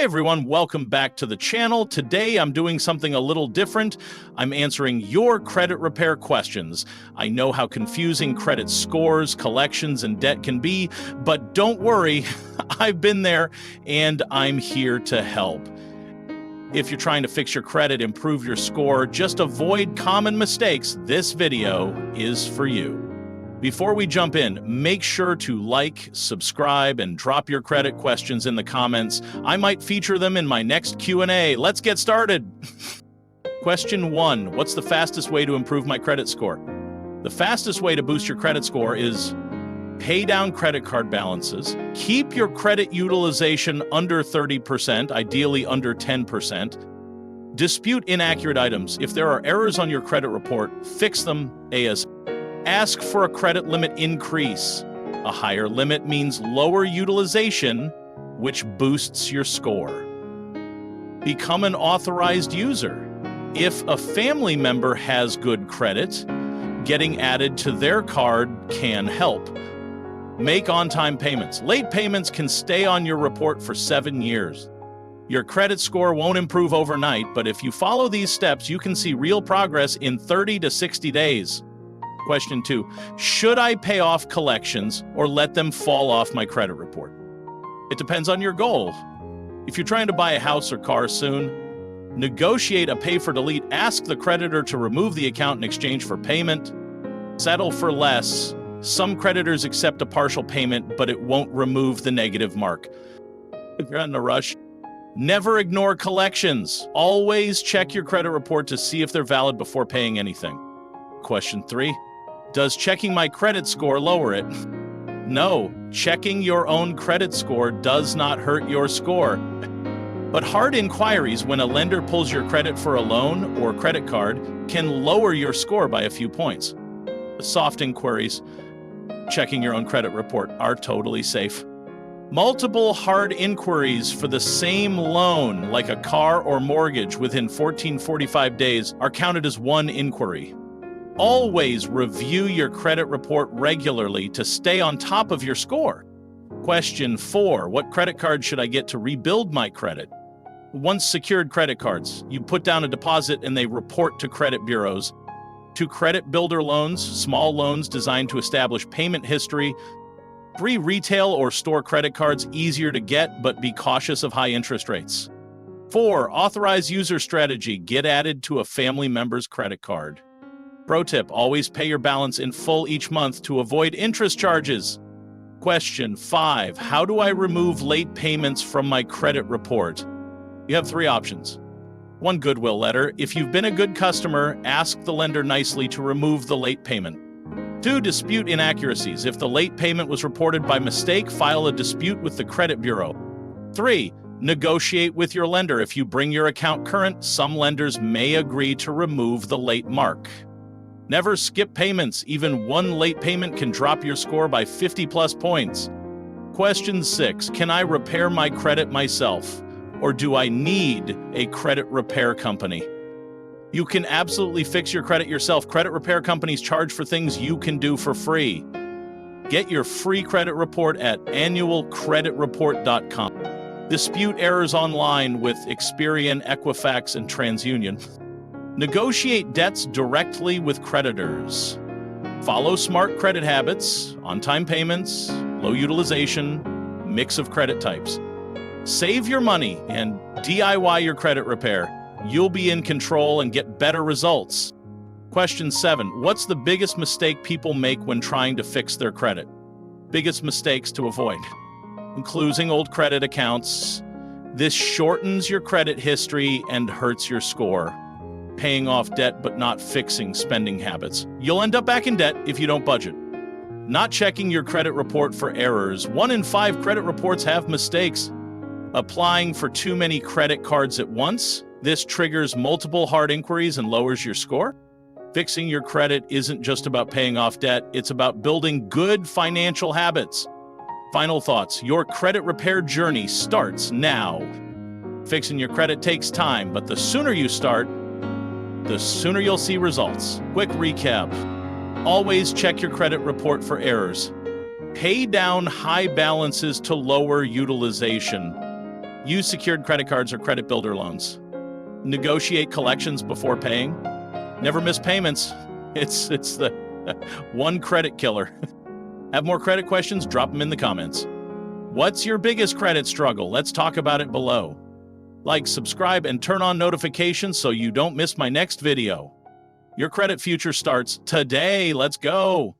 Hey everyone, welcome back to the channel. Today I'm doing something a little different. I'm answering your credit repair questions. I know how confusing credit scores, collections, and debt can be, but don't worry, I've been there and I'm here to help. If you're trying to fix your credit, improve your score, just avoid common mistakes, this video is for you. Before we jump in, make sure to like, subscribe, and drop your credit questions in the comments. I might feature them in my next Q&A. Let's get started. Question 1. What's the fastest way to improve my credit score? The fastest way to boost your credit score is pay down credit card balances, keep your credit utilization under 30%, ideally under 10%, dispute inaccurate items. If there are errors on your credit report, fix them ASAP. Ask for a credit limit increase. A higher limit means lower utilization, which boosts your score. Become an authorized user. If a family member has good credit, getting added to their card can help. Make on-time payments. Late payments can stay on your report for 7 years. Your credit score won't improve overnight, but if you follow these steps, you can see real progress in 30 to 60 days. Question 2. Should I pay off collections or let them fall off my credit report? It depends on your goal. If you're trying to buy a house or car soon, negotiate a pay for delete. Ask the creditor to remove the account in exchange for payment. Settle for less. Some creditors accept a partial payment, but it won't remove the negative mark. If you're in a rush, never ignore collections. Always check your credit report to see if they're valid before paying anything. Question 3. Does checking my credit score lower it? No, checking your own credit score does not hurt your score. But hard inquiries when a lender pulls your credit for a loan or credit card can lower your score by a few points. Soft inquiries, checking your own credit report, are totally safe. Multiple hard inquiries for the same loan, like a car or mortgage, within 14-45 days are counted as one inquiry. Always review your credit report regularly to stay on top of your score. Question 4. What credit card should I get to rebuild my credit? Once secured credit cards, you put down a deposit and they report to credit bureaus. To credit builder loans, small loans designed to establish payment history. 3. Retail or store credit cards, easier to get, but be cautious of high interest rates. 4. Authorized user strategy, get added to a family member's credit card. Pro tip, always pay your balance in full each month to avoid interest charges. Question 5. How do I remove late payments from my credit report? You have 3 options. 1. Goodwill letter. If you've been a good customer, ask the lender nicely to remove the late payment. 2. Dispute inaccuracies. If the late payment was reported by mistake, file a dispute with the credit bureau. 3. Negotiate with your lender. If you bring your account current, some lenders may agree to remove the late mark. Never skip payments. Even one late payment can drop your score by 50+ points. Question 6. Can I repair my credit myself, or do I need a credit repair company? You can absolutely fix your credit yourself. Credit repair companies charge for things you can do for free. Get your free credit report at annualcreditreport.com. Dispute errors online with Experian, Equifax, and TransUnion. Negotiate debts directly with creditors. Follow smart credit habits, on-time payments, low utilization, mix of credit types. Save your money and DIY your credit repair. You'll be in control and get better results. Question 7. What's the biggest mistake people make when trying to fix their credit? Biggest mistakes to avoid. Closing old credit accounts. This shortens your credit history and hurts your score. Paying off debt but not fixing spending habits. You'll end up back in debt if you don't budget. Not checking your credit report for errors. 1 in 5 credit reports have mistakes. Applying for too many credit cards at once. This triggers multiple hard inquiries and lowers your score. Fixing your credit isn't just about paying off debt, it's about building good financial habits. Final thoughts. Your credit repair journey starts now. Fixing your credit takes time, but the sooner you start, the sooner you'll see results. Quick recap. Always check your credit report for errors. Pay down high balances to lower utilization. Use secured credit cards or credit builder loans. Negotiate collections before paying. Never miss payments. It's the one credit killer. Have more credit questions? Drop them in the comments. What's your biggest credit struggle? Let's talk about it below. Like, subscribe, and turn on notifications so you don't miss my next video. Your credit future starts today. Let's go.